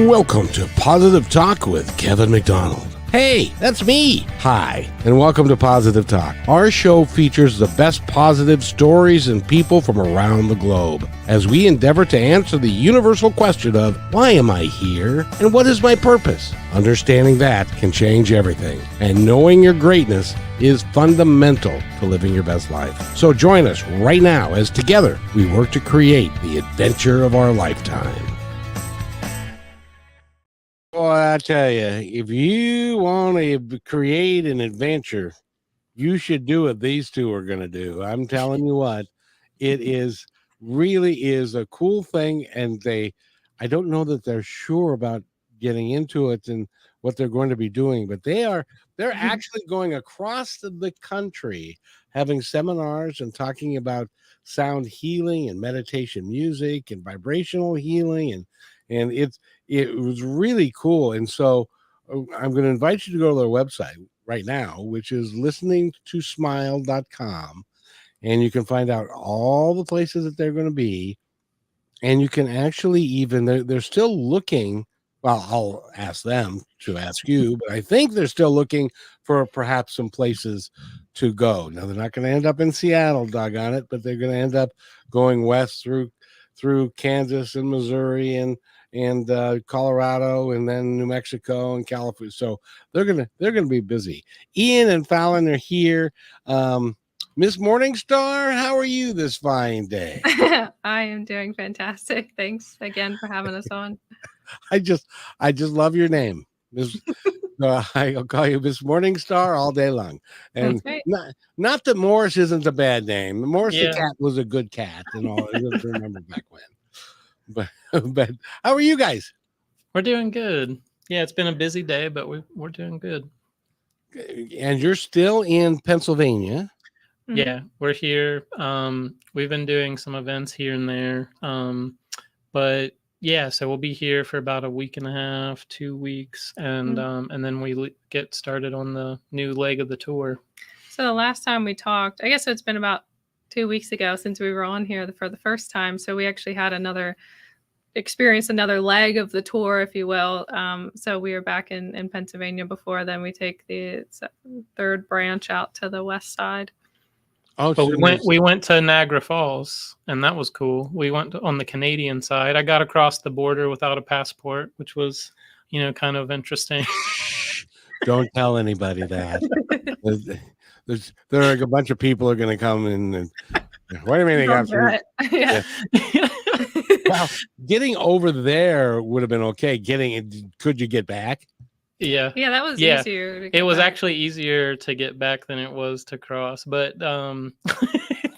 Welcome to Positive Talk with Kevin McDonald. Hey, that's me. Hi, and welcome to Positive Talk. Our show features the best positive stories and people from around the globe as we endeavor to answer the universal question of why am I here and what is my purpose? Understanding that can change everything, and knowing your greatness is fundamental to living your best life. So join us right now as together we work to create the adventure of our lifetime. Well, I tell you, if you want to create an adventure, you should do what these two are going to do. I'm telling you what, it is really is a cool thing. And I don't know that they're sure about getting into it and what they're going to be doing, but they're actually going across the country, having seminars and talking about sound healing and meditation music and vibrational healing. And it was really cool. And so I'm going to invite you to go to their website right now, which is listeningtosmile.com. And you can find out all the places that they're going to be. And you can actually even, they're still looking. Well, I'll ask them to ask you, but I think they're still looking for perhaps some places to go. Now, they're not going to end up in Seattle, doggone it, but they're going to end up going west through Kansas and Missouri and Colorado, and then New Mexico and California. So they're gonna be busy. Ian and Falyn are here. Miss Morningstar, how are you this fine day? I am doing fantastic. Thanks again for having us on. I just love your name. I'll call you Miss Morningstar all day long. And not that Morris isn't a bad name. Morris the cat was a good cat and all. I don't remember back when. But how are you guys? We're doing good. Yeah, it's been a busy day, but we're doing good. And you're still in Pennsylvania. Yeah, we're here. We've been doing some events here and there. But yeah, so we'll be here for about a week and a half, 2 weeks, and then we get started on the new leg of the tour. So the last time we talked, I guess it's been about 2 weeks ago since we were on here for the first time. So we actually had another leg of the tour, if you will. So we were back in Pennsylvania before. Then we take the third branch out to the west side. Oh, but we went to Niagara Falls, and that was cool. We went on the Canadian side. I got across the border without a passport, which was, kind of interesting. Don't tell anybody that. There are a bunch of people are going to come in and wait a minute. Yeah. Well, getting over there would have been okay. Could you get back? Yeah, that was easier. It was actually easier to get back than it was to cross. But well,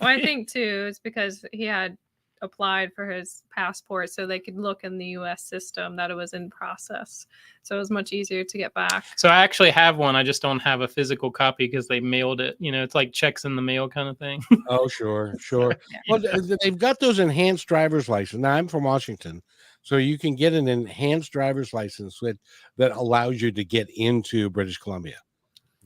I think too, it's because he had applied for his passport so they could look in the U.S. system that it was in process. So it was much easier to get back. So I actually have one. I just don't have a physical copy because they mailed it. It's like checks in the mail kind of thing. Oh, sure. Well, they've got those enhanced driver's license. Now, I'm from Washington, so you can get an enhanced driver's license that allows you to get into British Columbia.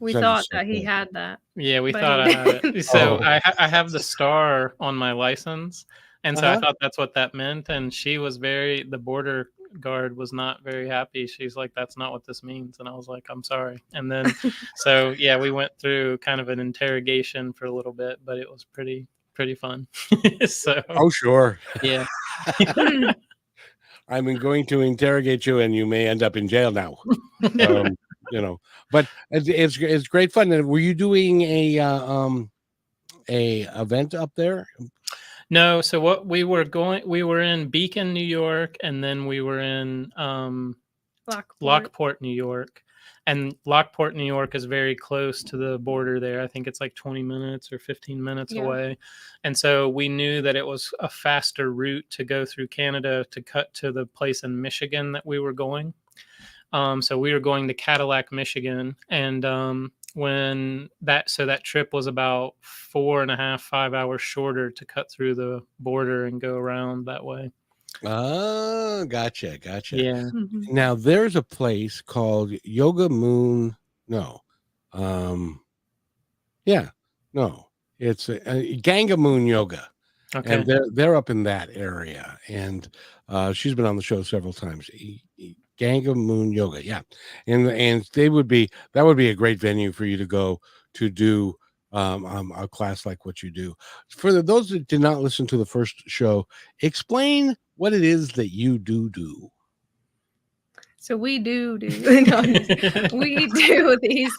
We thought that he had that. Yeah, we thought I had it. So I have the star on my license. And so I thought that's what that meant. And she was the border guard was not very happy. She's like, that's not what this means. And I was like, I'm sorry. And then, so yeah, we went through kind of an interrogation for a little bit, but it was pretty fun. So. Oh, sure. Yeah. I'm going to interrogate you and you may end up in jail now. But it's great fun. Were you doing a event up there? No, so what we were in Beacon, New York, and then we were in Lockport, New York. And Lockport, New York is very close to the border there. I think it's like 20 minutes or 15 minutes away. And so we knew that it was a faster route to go through Canada to cut to the place in Michigan that we were going. So we were going to Cadillac, Michigan. And that trip was about 4.5-5 hours shorter to cut through the border and go around that way. Oh, gotcha. Yeah. Now there's a place called Yoga Moon. No. It's a Ganga Moon Yoga. Okay. And they're up in that area. And she's been on the show several times. Ganga Moon Yoga. Yeah. And that would be a great venue for you to go to do a class like what you do. For those that did not listen to the first show, explain what it is that you do. So we do we do these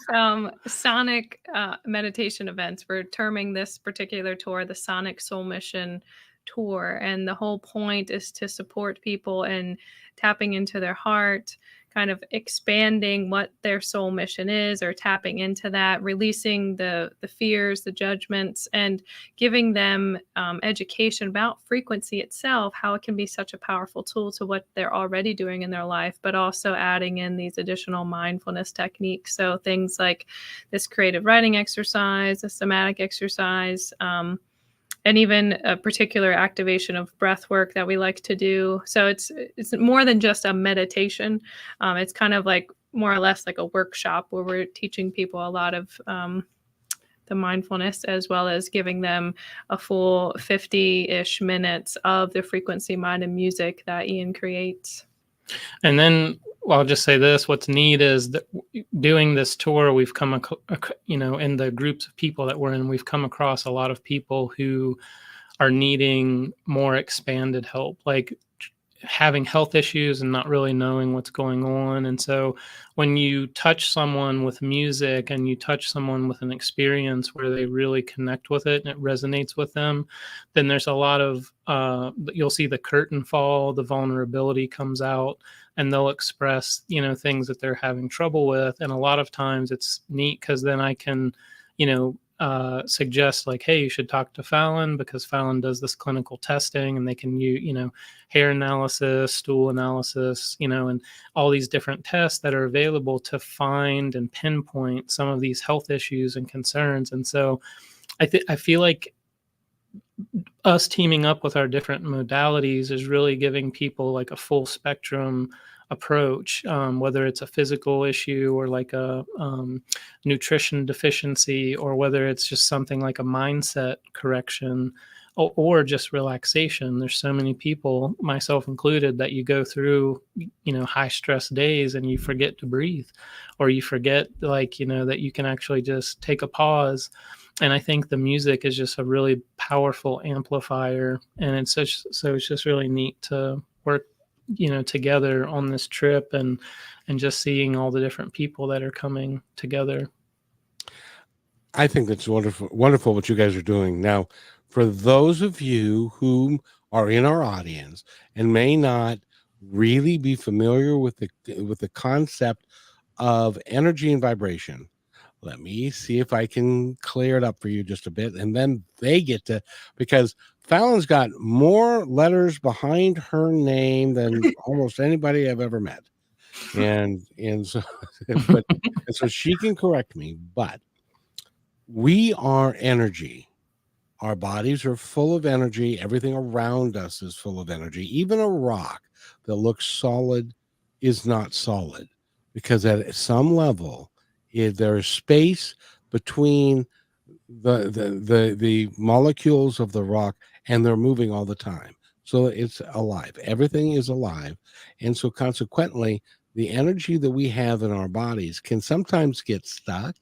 sonic meditation events. We're terming this particular tour the Sonic Soul Mission Tour, and the whole point is to support people in tapping into their heart, kind of expanding what their soul mission is, or tapping into that, releasing the fears, the judgments, and giving them education about frequency itself, how it can be such a powerful tool to what they're already doing in their life, but also adding in these additional mindfulness techniques. So things like this creative writing exercise, a somatic exercise, and even a particular activation of breath work that we like to do. So it's more than just a meditation. It's kind of like more or less like a workshop where we're teaching people a lot of the mindfulness, as well as giving them a full 50-ish minutes of the frequency, mind, and music that Ian creates. And then I'll just say this: what's neat is that doing this tour, we've come, in the groups of people that we're in, we've come across a lot of people who are needing more expanded help, like having health issues and not really knowing what's going on. And so when you touch someone with music and you touch someone with an experience where they really connect with it and it resonates with them, then there's a lot of, you'll see the curtain fall, the vulnerability comes out, and they'll express, things that they're having trouble with. And a lot of times it's neat because then I can, suggest like, hey, you should talk to Falyn, because Falyn does this clinical testing, and they can use, hair analysis, stool analysis, and all these different tests that are available to find and pinpoint some of these health issues and concerns. And so I feel like us teaming up with our different modalities is really giving people like a full spectrum approach, whether it's a physical issue or like a nutrition deficiency, or whether it's just something like a mindset correction, or just relaxation. There's so many people, myself included, that you go through, high stress days and you forget to breathe, or you forget that you can actually just take a pause. And I think the music is just a really powerful amplifier, and it's just really neat to work together on this trip, and just seeing all the different people that are coming together. I think that's wonderful what you guys are doing. Now, for those of you who are in our audience and may not really be familiar with the concept of energy and vibration, let me see if I can clear it up for you just a bit, and then they get to, because Falyn's got more letters behind her name than almost anybody I've ever met, and so and so she can correct me, but we are energy. Our bodies are full of energy. Everything around us is full of energy. Even a rock that looks solid is not solid, because at some level there is space between the molecules of the rock, and they're moving all the time. So it's alive. Everything is alive. And so consequently, the energy that we have in our bodies can sometimes get stuck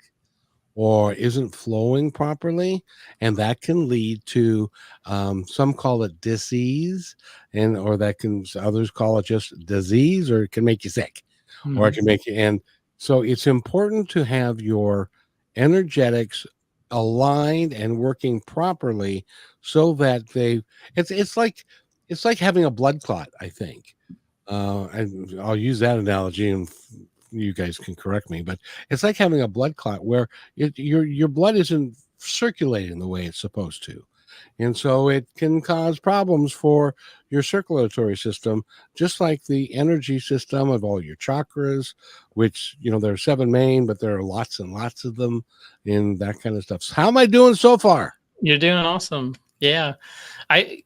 or isn't flowing properly, and that can lead to some call it disease, and or that can others call it just disease, or it can make you sick, or it can make you. And so it's important to have your energetics aligned and working properly, so that it's like having a blood clot, I think. I'll use that analogy, and you guys can correct me, but it's like having a blood clot where your blood isn't circulating the way it's supposed to. And so it can cause problems for your circulatory system, just like the energy system of all your chakras, which, there are 7 main, but there are lots and lots of them, and that kind of stuff. So how am I doing so far? You're doing awesome. Yeah. I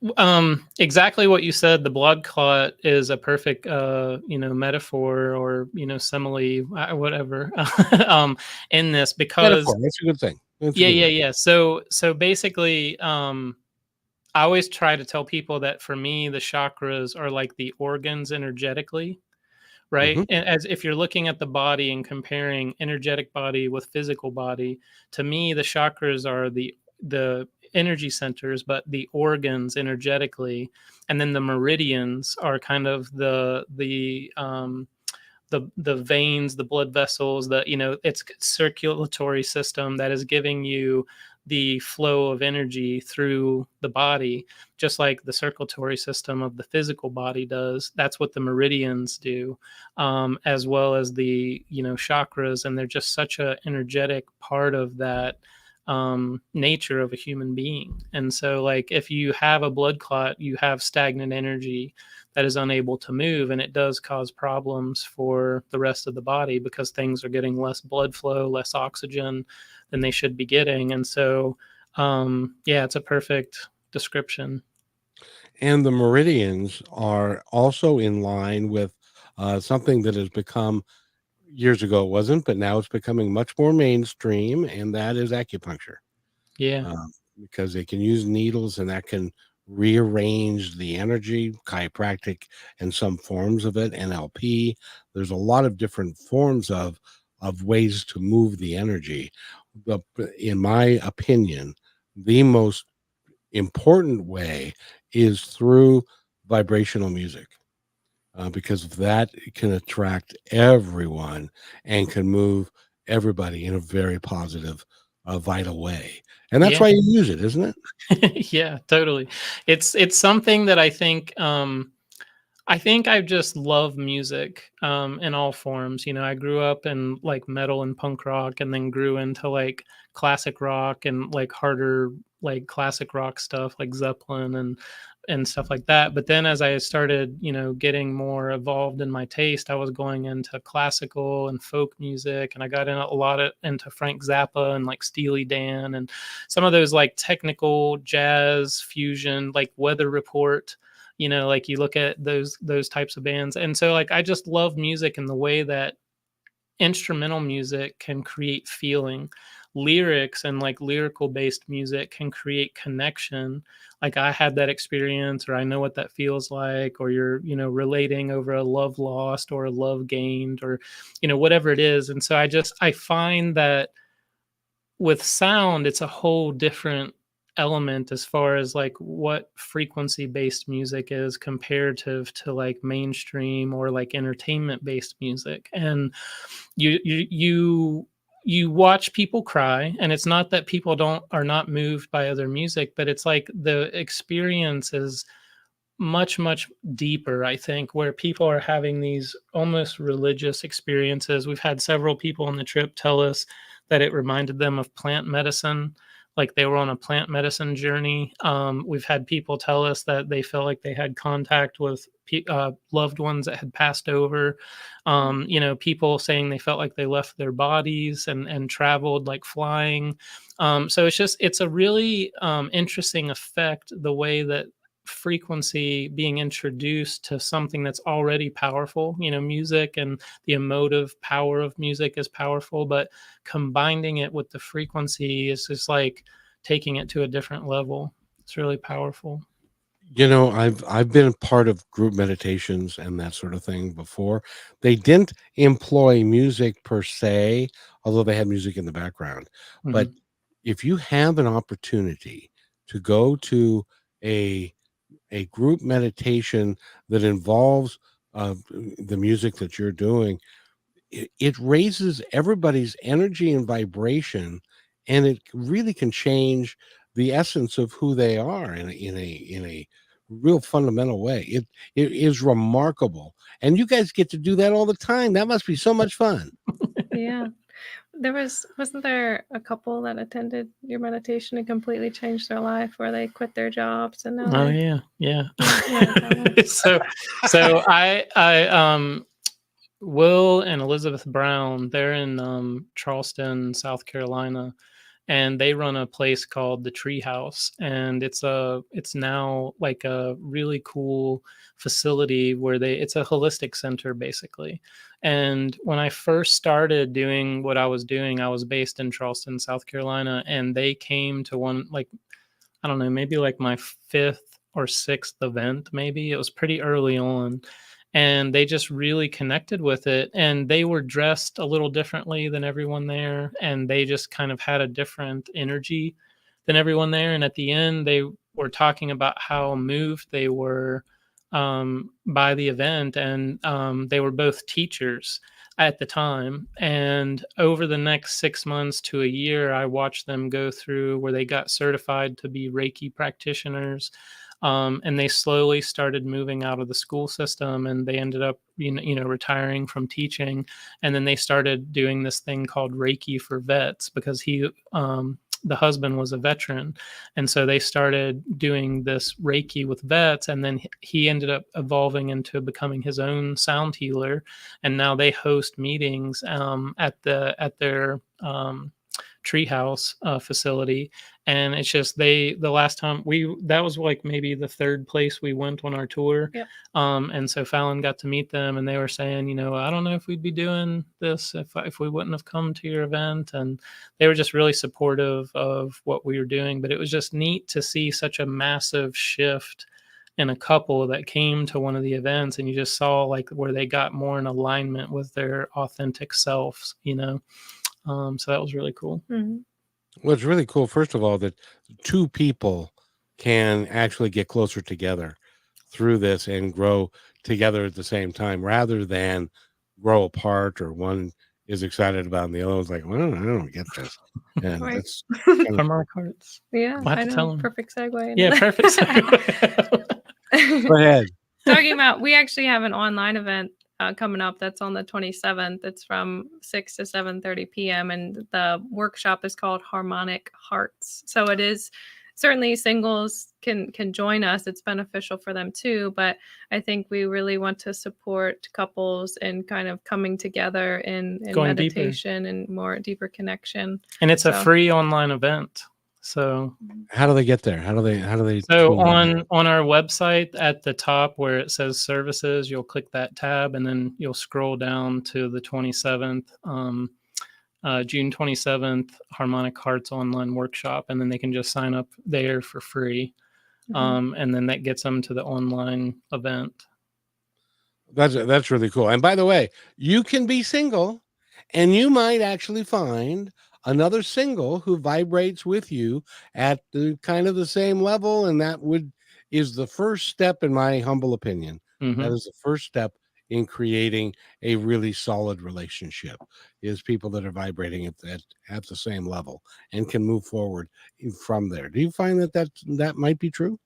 exactly what you said. The blood clot is a perfect metaphor, or simile, whatever, in this, because Metaphor, that's a good thing. Yeah. So basically, I always try to tell people that for me, the chakras are like the organs energetically, right? Hmm. And as if you're looking at the body and comparing energetic body with physical body, to me, the chakras are the energy centers, but the organs energetically, and then the meridians are kind of the veins, the blood vessels, it's circulatory system that is giving you the flow of energy through the body, just like the circulatory system of the physical body does. That's what the meridians do, as well as the chakras, and they're just such a energetic part of that nature of a human being. And so, like, if you have a blood clot, you have stagnant energy that is unable to move, and it does cause problems for the rest of the body because things are getting less blood flow, less oxygen than they should be getting. And so yeah, it's a perfect description. And the meridians are also in line with something that has become, years ago it wasn't, but now it's becoming much more mainstream, and that is acupuncture. Yeah. Because they can use needles and that can rearrange the energy, chiropractic and some forms of it, NLP. There's a lot of different forms of ways to move the energy. The, in my opinion, the most important way is through vibrational music, because that can attract everyone and can move everybody in a very positive, vital way. And that's Yeah. why you use it, isn't it? Yeah, totally. It's something that I think I just love music in all forms. I grew up in like metal and punk rock, and then grew into like classic rock and like harder like classic rock stuff like Zeppelin and stuff like that. But then as I started, getting more evolved in my taste, I was going into classical and folk music, and I got in a lot into Frank Zappa and like Steely Dan and some of those like technical jazz fusion, like Weather Report. Like you look at those types of bands. And so like I just love music in the way that instrumental music can create feeling. Lyrics and like lyrical based music can create connection. Like I had that experience, or I know what that feels like, or you're relating over a love lost or a love gained, or whatever it is. And so I find that with sound, it's a whole different element as far as like what frequency based music is comparative to like mainstream or like entertainment based music. And you watch people cry, and it's not that people don't are not moved by other music, but it's like the experience is much deeper, I think, where people are having these almost religious experiences. We've had several people on the trip tell us that it reminded them of plant medicine, like they were on a plant medicine journey. We've had people tell us that they felt like they had contact with loved ones that had passed over. People saying they felt like they left their bodies and traveled like flying. So it's a really interesting effect, the way that frequency being introduced to something that's already powerful. Music and the emotive power of music is powerful, but combining it with the frequency is just like taking it to a different level. It's really powerful. I've been a part of group meditations and that sort of thing before. They didn't employ music per se, although they had music in the background. But Mhm. if you have an opportunity to go to a a group meditation that involves the music that you're doing, it raises everybody's energy and vibration, and it really can change the essence of who they are in a real fundamental way. It is remarkable, and you guys get to do that all the time. That must be so much fun. Yeah. Wasn't there a couple that attended your meditation and completely changed their life, where they quit their jobs and now Oh they're yeah, yeah. yeah, tell me. So I Will and Elizabeth Brown, they're in Charleston, South Carolina, and they run a place called the Treehouse, and it's now like a really cool facility where it's a holistic center basically. And when I first started doing what I was doing, I was based in Charleston, South Carolina, and they came to one, like, I don't know, maybe like my fifth or sixth event, maybe. It was pretty early on. and they just really connected with it. And they were dressed a little differently than everyone there, and they just kind of had a different energy than everyone there. And at the end, they were talking about how moved they were by the event, and they were both teachers at the time. And over the next 6 months to a year, I watched them go through where they got certified to be Reiki practitioners. And they slowly started moving out of the school system, and they ended up, retiring from teaching. And then they started doing this thing called Reiki for vets, because the husband was a veteran. And so they started doing this Reiki with vets. And then he ended up evolving into becoming his own sound healer. And now they host meetings at their treehouse facility. And it's just the last time that was like maybe the third place we went on our tour. Yep. And so Falyn got to meet them, and they were saying, I don't know if we'd be doing this if we wouldn't have come to your event. And they were just really supportive of what we were doing. But it was just neat to see such a massive shift in a couple that came to one of the events, and you just saw like where they got more in alignment with their authentic selves, so that was really cool. Mm-hmm. Well, it's really cool, first of all, that two people can actually get closer together through this and grow together at the same time, rather than grow apart, or one is excited about and the other one's like, well, I don't get this. And Right. that's kind of, Harmonic Hearts. Yeah, We'll have I to know. tell 'em. Perfect segue. Yeah, perfect segue. go ahead. Talking about, we actually have an online event coming up that's on the 27th. It's from 6 to 7:30 p.m. and the workshop is called Harmonic Hearts. So it is certainly singles can join us. It's beneficial for them too, but I think we really want to support couples in kind of coming together in Going deeper. meditation and more deeper connection. And it's a So- free online event. So How do they get there? How do they So tune in? on our website at the top where it says services, you'll click that tab, and then you'll scroll down to the 27th, June 27th, Harmonic Hearts online workshop, and then they can just sign up there for free. Mhm. And then that gets them to the online event. That's really cool. And by the way, you can be single, and you might actually find another single who vibrates with you at the kind of the same level, and that is the first step, in my humble opinion. Mhm. That is the first step in creating a really solid relationship, is people that are vibrating at the same level and can move forward from there. Do you find that might be true?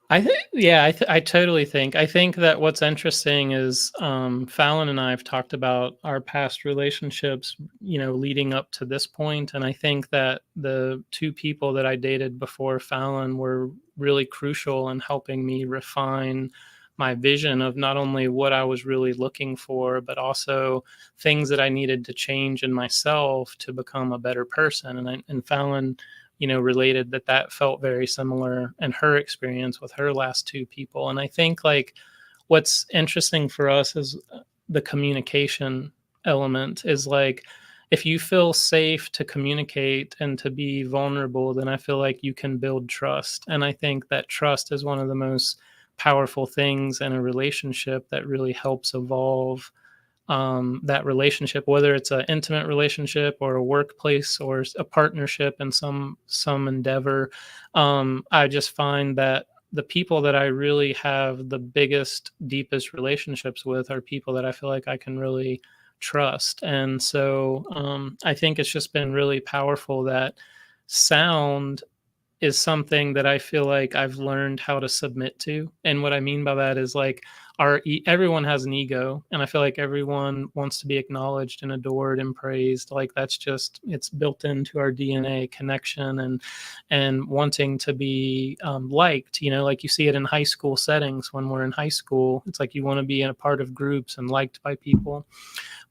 I think, yeah, I totally think. I think that what's interesting is Falyn and I have talked about our past relationships, leading up to this point, and I think that the two people that I dated before Falyn were really crucial in helping me refine my vision of not only what I was really looking for, but also things that I needed to change in myself to become a better person. And Falyn, related that felt very similar in her experience with her last two people. And I think like what's interesting for us is the communication element is like, if you feel safe to communicate and to be vulnerable, then I feel like you can build trust. And I think that trust is one of the most powerful things in a relationship that really helps evolve that relationship, whether it's an intimate relationship or a workplace or a partnership in some endeavor. I just find that the people that I really have the biggest, deepest relationships with are people that I feel like I can really trust. And so I think it's just been really powerful that sound is something that I feel like I've learned how to submit to. And what I mean by that is like everyone has an ego, and I feel like everyone wants to be acknowledged and adored and praised. Like it's built into our DNA, connection and wanting to be liked. Like you see it in high school settings. When we're in high school, it's like you want to be in a part of groups and liked by people.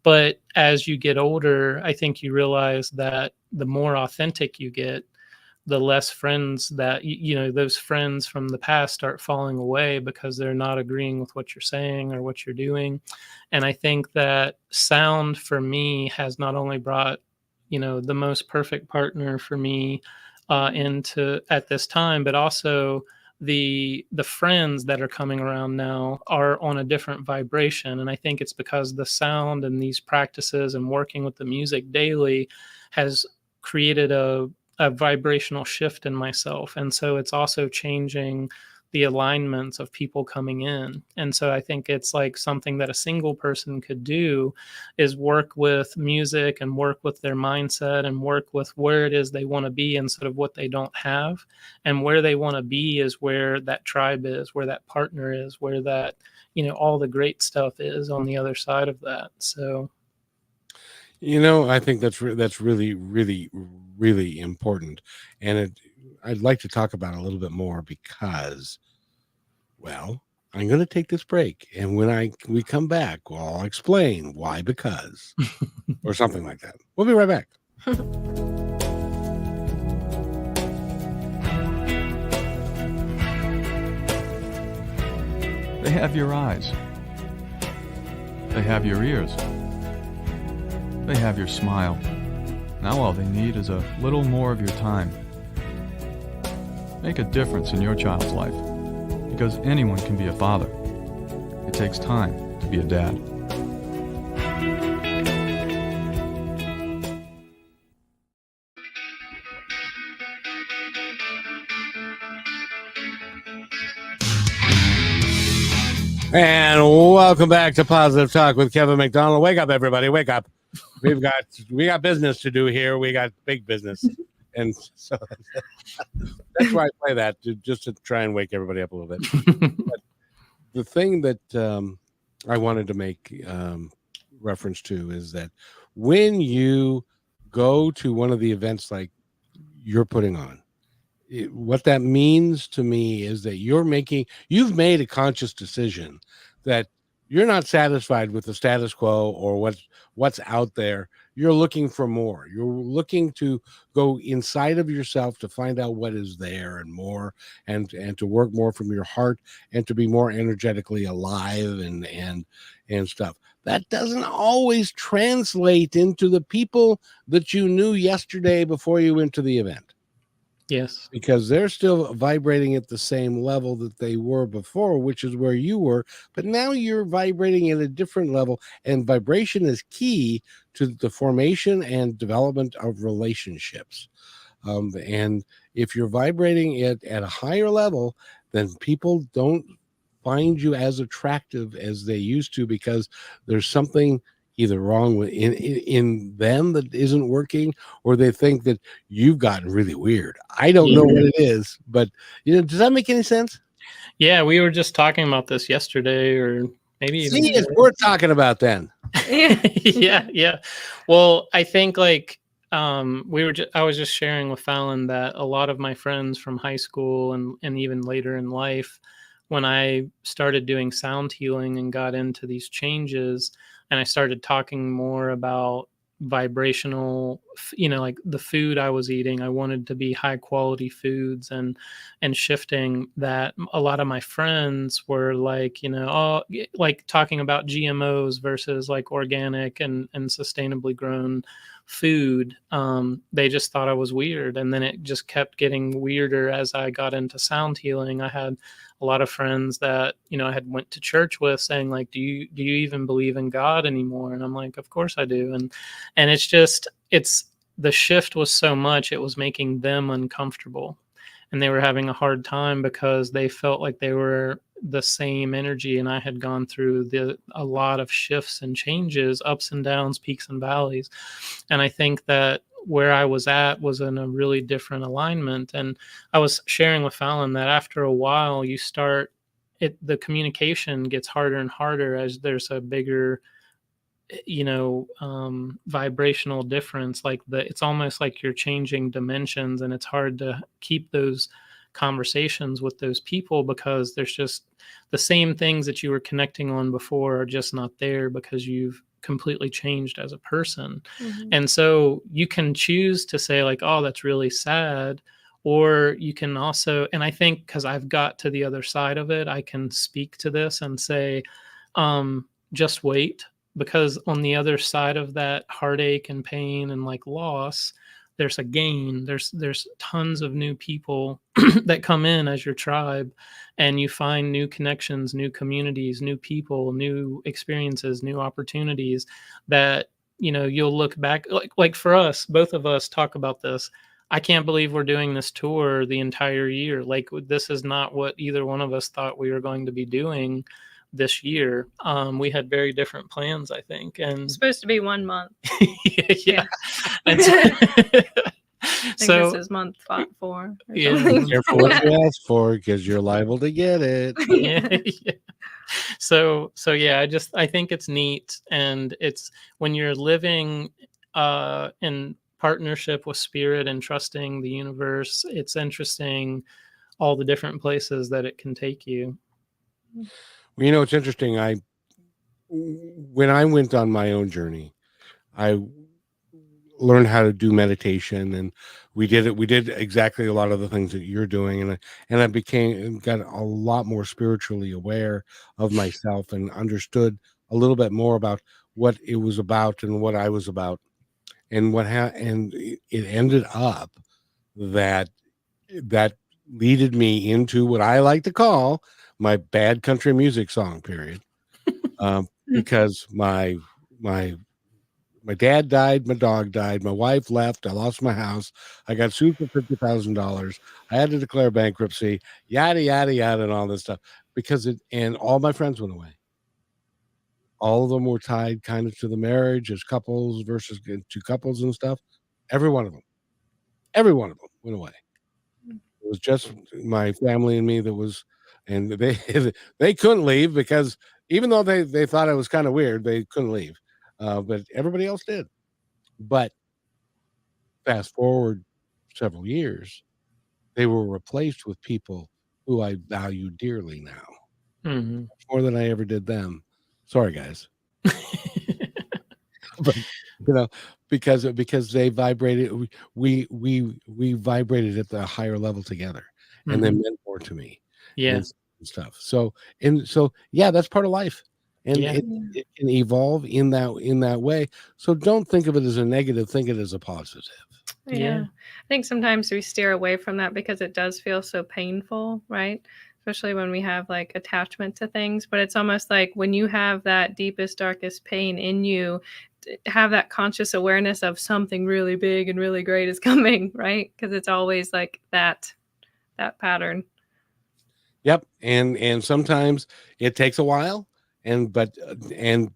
But as you get older, I think you realize that the more authentic you get, the less friends that, those friends from the past start falling away because they're not agreeing with what you're saying or what you're doing. And I think that sound for me has not only brought, the most perfect partner for me into at this time, but also the friends that are coming around now are on a different vibration. And I think it's because the sound and these practices and working with the music daily has created a vibrational shift in myself. And so it's also changing the alignments of people coming in. And so I think it's like something that a single person could do is work with music and work with their mindset and work with where it is they want to be instead of what they don't have. And where they want to be is where that tribe is, where that partner is, where that, all the great stuff is on the other side of that. So I think that's really, really, really important, and I'd like to talk about it a little bit more because, well, I'm going to take this break, and when we come back, well, I'll explain why, because, or something like that. We'll be right back. They have your eyes. They have your ears. They have your smile. Now all they need is a little more of your time. Make a difference in your child's life, because anyone can be a father. It takes time to be a dad. And welcome back to Positive Talk with Kevin McDonald. Wake up, everybody! Wake up! We got business to do here. We got big business, and so that's why I play that just to try and wake everybody up a little bit. But the thing that I wanted to make reference to is that when you go to one of the events like you're putting on, what that means to me is that you've made a conscious decision that you're not satisfied with the status quo or what's out there. You're looking for more. You're looking to go inside of yourself to find out what is there and more, and to work more from your heart and to be more energetically alive and stuff. That doesn't always translate into the people that you knew yesterday before you went to the event. Yes, because they're still vibrating at the same level that they were before, which is where you were, but now you're vibrating at a different level, and vibration is key to the formation and development of relationships. And if you're vibrating at a higher level, then people don't find you as attractive as they used to, because there's something either wrong with in them that isn't working, or they think that you've gotten really weird. I don't know what it is, but does that make any sense? Yeah, we were just talking about this yesterday, or maybe even it's worth talking about then. yeah. Well, I think like I was just sharing with Falyn that a lot of my friends from high school and even later in life, when I started doing sound healing and got into these changes, and I started talking more about vibrational, like the food I was eating, I wanted to be high quality foods, and shifting that. A lot of my friends were like, like talking about GMOs versus like organic and sustainably grown food. They just thought I was weird. And then it just kept getting weirder as I got into sound healing. I had a lot of friends that, I had went to church with saying like, do you even believe in God anymore? And I'm like, of course I do. And it's the shift was so much, it was making them uncomfortable, and they were having a hard time because they felt like they were the same energy. And I had gone through a lot of shifts and changes, ups and downs, peaks and valleys. And I think that where I was at was in a really different alignment. And I was sharing with Falyn that after a while, the communication gets harder and harder as there's a bigger, vibrational difference. Like it's almost like you're changing dimensions, and it's hard to keep those conversations with those people because there's just the same things that you were connecting on before are just not there because you've completely changed as a person. Mm-hmm. And so you can choose to say like, oh, that's really sad. Or you can also, and I think because I've got to the other side of it, I can speak to this and say, just wait, because on the other side of that heartache and pain and like loss, there's a gain. There's tons of new people that come in as your tribe, and you find new connections, new communities, new people, new experiences, new opportunities that, you know, you'll look back, like for us, both of us talk about this. I can't believe we're doing this tour the entire year. Like, this is not what either one of us thought we were going to be doing this year. We had very different plans, I think. And It's supposed to be 1 month. yeah. And I think so this is month 4. Or Yeah. something. Careful what you ask for, because you're liable to get it. yeah, yeah. So yeah, I think it's neat, and it's when you're living in partnership with spirit and trusting the universe, it's interesting all the different places that it can take you. Well, you know, it's interesting. When I went on my own journey, I learned how to do meditation, and we did exactly a lot of the things that you're doing, and I got a lot more spiritually aware of myself and understood a little bit more about what it was about and what I was about, and it ended up that leaded me into what I like to call my bad country music song period. Because my dad died, my dog died, my wife left, I lost my house, I got sued for $50,000, I had to declare bankruptcy, yada yada yada, and all this stuff, and all my friends went away. All of them were tied kind of to the marriage as couples versus two couples and stuff. Every one of them went away. It was just my family and me and they couldn't leave, because even though they thought it was kind of weird, they couldn't leave. But everybody else did. But fast forward several years, they were replaced with people who I value dearly now, more than I ever did them. Sorry, guys. But because they vibrated, we vibrated at the higher level together, and they meant more to me. Yeah. And stuff. So yeah, that's part of life, and it can evolve in that way. So don't think of it as a negative, think of it as a positive. Yeah. I think sometimes we steer away from that because it does feel so painful, right? Especially when we have like attachment to things. But it's almost like when you have that deepest, darkest pain in you, have that conscious awareness of something really big and really great is coming, right? Because it's always like that pattern. Yep. And sometimes it takes a while, and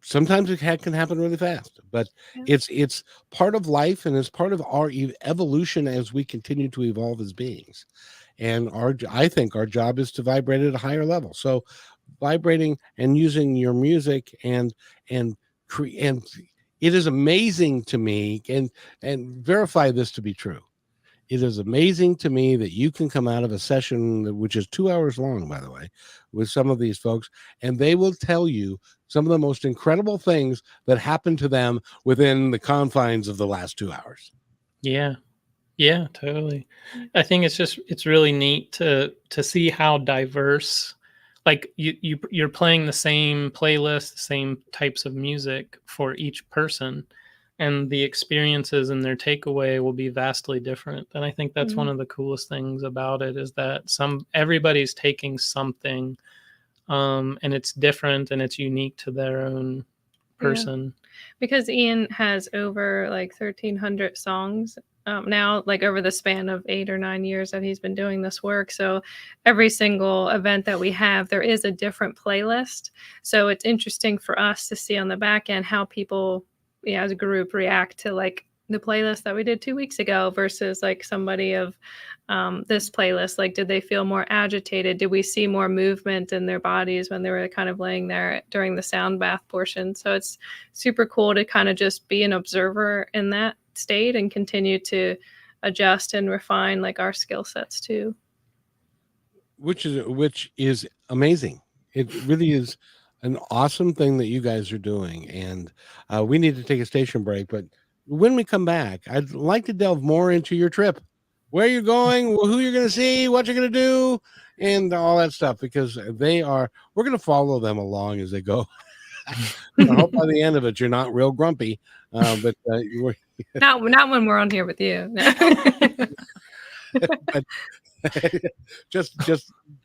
sometimes it can happen really fast, but it's part of life, and it's part of our evolution as we continue to evolve as beings. And I think our job is to vibrate at a higher level. So vibrating and using your music and it is amazing to me, and verify this to be true. It is amazing to me that you can come out of a session, which is 2 hours long, by the way, with some of these folks, and they will tell you some of the most incredible things that happened to them within the confines of the last 2 hours. Yeah. Yeah, totally. I think it's really neat to see how diverse, like you're playing the same playlist, the same types of music for each person, and the experiences and their takeaway will be vastly different. And I think that's one of the coolest things about it, is that everybody's taking something, and it's different and it's unique to their own person. Yeah. Because Ian has over like 1,300 songs now, like over the span of 8 or 9 years that he's been doing this work. So every single event that we have, there is a different playlist. So it's interesting for us to see on the back end how people, as a group, react to like the playlist that we did 2 weeks ago versus like somebody of this playlist. Like, did they feel more agitated? Did we see more movement in their bodies when they were kind of laying there during the sound bath portion? So it's super cool to kind of just be an observer in that state and continue to adjust and refine like our skill sets too. Which is amazing. It really is an awesome thing that you guys are doing. And we need to take a station break, but when we come back, I'd like to delve more into your trip, where you're going, who you're going to see, what you're going to do, and all that stuff, because we're going to follow them along as they go. I hope by the end of it, you're not real grumpy, but Not when we're on here with you. No. But just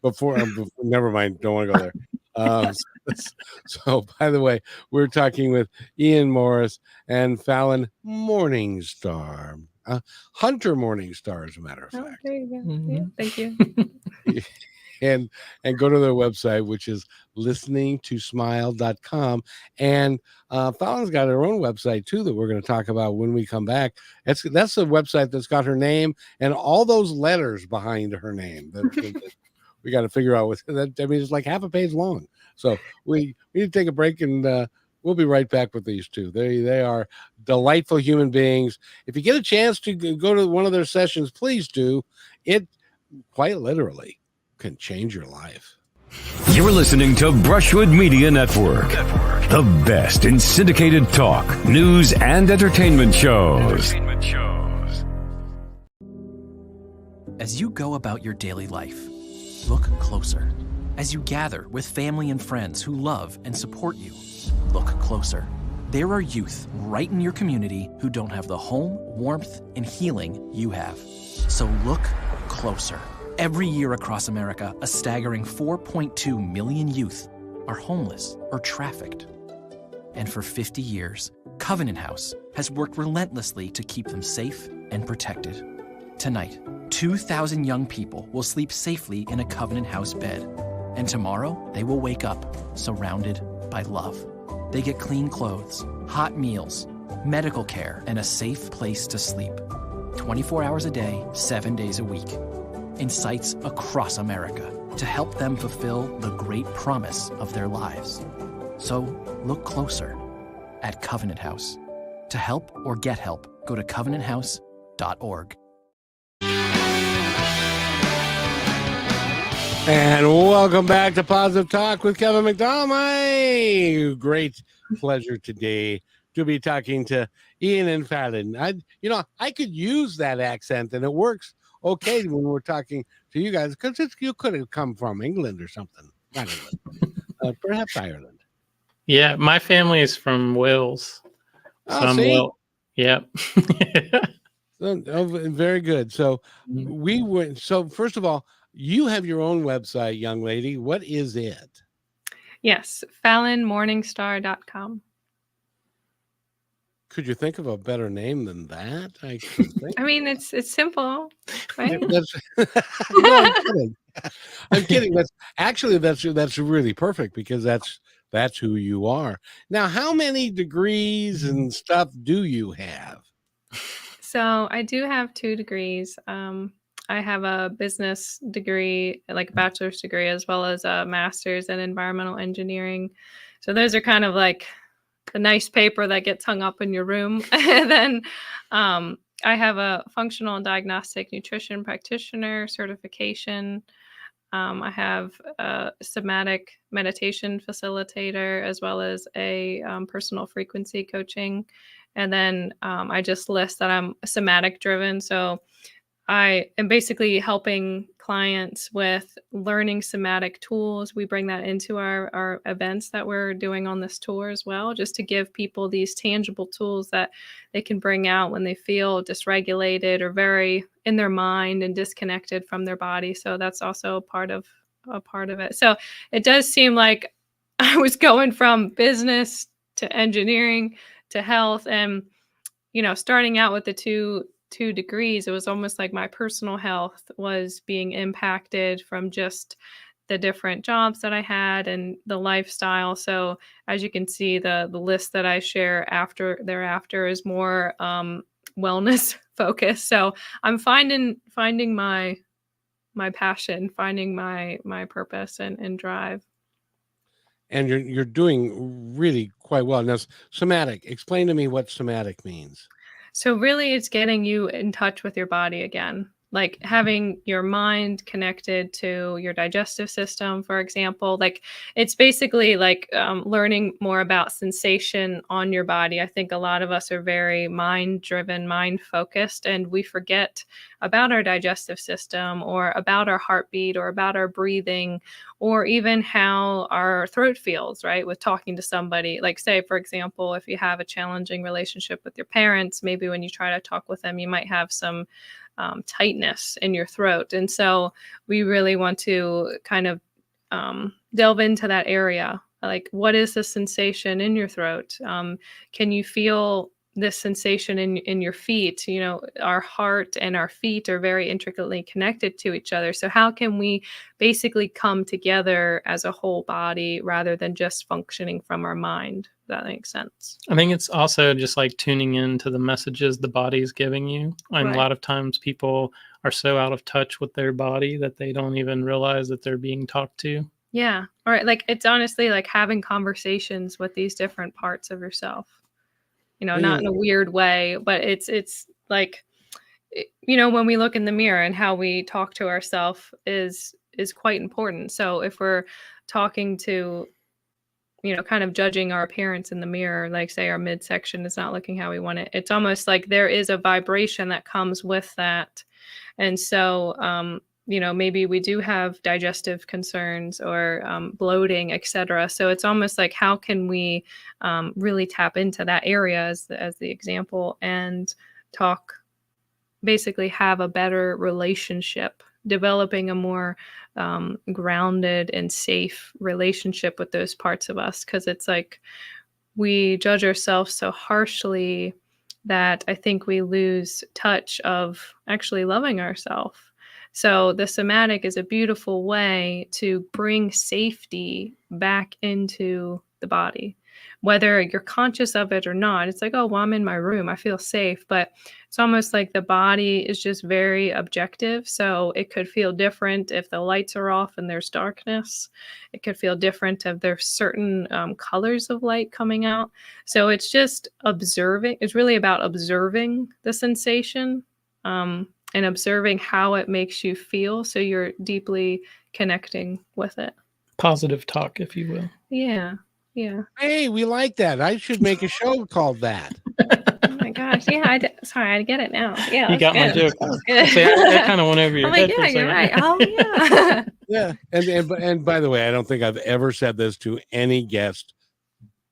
before, never mind. Don't want to go there. So, by the way, we're talking with Ian Morris and Falyn Morningstar, Hunter Morningstar, as a matter of Oh, fact. there you go. Mhm. Yeah, thank you. And go to their website, which is listeningtosmile.com. And Falyn's got her own website too that we're going to talk about when we come back. That's the website that's got her name and all those letters behind her name that we got to figure out what that. I mean, it's like half a page long. So we need to take a break, and we'll be right back with these two. They are delightful human beings. If you get a chance to go to one of their sessions, please do. It quite literally can change your life. You're listening to Brushwood Media Network, the best in syndicated talk, news, and entertainment shows. As you go about your daily life, look closer. As you gather with family and friends who love and support you, look closer. There are youth right in your community who don't have the home, warmth, and healing you have. So look closer. Every year across America, a staggering 4.2 million youth are homeless or trafficked. And for 50 years, Covenant House has worked relentlessly to keep them safe and protected. Tonight, 2,000 young people will sleep safely in a Covenant House bed. And tomorrow, they will wake up surrounded by love. They get clean clothes, hot meals, medical care, and a safe place to sleep. 24 hours a day, 7 days a week. In sites across America to help them fulfill the great promise of their lives. So look closer at Covenant House. To help or get help, go to covenanthouse.org. And welcome back to Positive Talk with Kevin McDonald. My great pleasure today to be talking to Ian and Falyn. I could use that accent, and it works okay when we're talking to you guys, because you could have come from England or something. Not England, perhaps Ireland. Yeah, my family is from Wales. Oh, see? Yep. Very good. So we went. So first of all, you have your own website, young lady. What is it? Yes, FalynMorningstar.com. Could you think of a better name than that? I mean, it's simple, right? No, I'm kidding. I'm kidding. That's really perfect, because that's who you are. Now, how many degrees and stuff do you have? So I do have 2 degrees. I have a business degree, like a bachelor's degree, as well as a master's in environmental engineering. So those are kind of like the nice paper that gets hung up in your room. And then I have a functional and diagnostic nutrition practitioner certification. I have a somatic meditation facilitator, as well as a personal frequency coaching. And then I just list that I'm somatic driven. So I am basically helping clients with learning somatic tools. We bring that into our events that we're doing on this tour as well, just to give people these tangible tools that they can bring out when they feel dysregulated or very in their mind and disconnected from their body. So that's also a part of it. So it does seem like I was going from business to engineering to health, and starting out with the two degrees, it was almost like my personal health was being impacted from just the different jobs that I had and the lifestyle. So as you can see, the list that I share thereafter is more wellness focused. So I'm finding my passion, finding my purpose and drive. And you're doing really quite well. Now, somatic, explain to me what somatic means. So really, it's getting you in touch with your body again. like having your mind connected to your digestive system, for example. Like it's basically like learning more about sensation on your body. I think a lot of us are very mind driven, mind focused, and we forget about our digestive system or about our heartbeat or about our breathing or even how our throat feels, right? With talking to somebody, like say, for example, if you have a challenging relationship with your parents, maybe when you try to talk with them, you might have some tightness in your throat. And so we really want to kind of delve into that area. Like, what is the sensation in your throat? Can you feel this sensation in your feet? You know, our heart and our feet are very intricately connected to each other. So how can we basically come together as a whole body rather than just functioning from our mind? If that makes sense. I think it's also just like tuning into the messages the body's giving you. And Right. a lot of times people are so out of touch with their body that they don't even realize that they're being talked to. Yeah. Or like it's honestly like having conversations with these different parts of yourself. You know, not in a weird way, but it's like, you know, when we look in the mirror and how we talk to ourselves is quite important. So if we're talking to, you know, kind of judging our appearance in the mirror, like say our midsection is not looking how we want it, it's almost like there is a vibration that comes with that. And so, you know, maybe we do have digestive concerns or bloating, etc. So it's almost like how can we really tap into that area as the example and talk, basically have a better relationship, developing a more grounded and safe relationship with those parts of us. Because it's like we judge ourselves so harshly that I think we lose touch of actually loving ourselves. So the somatic is a beautiful way to bring safety back into the body, whether you're conscious of it or not. It's like, oh, well, I'm in my room, I feel safe. But it's almost like the body is just very objective. So it could feel different if the lights are off and there's darkness. It could feel different if there's certain colors of light coming out. So it's just observing. It's really about observing the sensation. And observing how it makes you feel. So you're deeply connecting with it. Positive talk, if you will. Yeah. Yeah. Hey, we like that. I should make a show called that. Oh my gosh. Yeah. Sorry, I get it now. Yeah. You got my joke. That was good. See, that kind of went over your I'm head. like, for a yeah, you're second. right. Oh, yeah. Yeah. And by the way, I don't think I've ever said this to any guest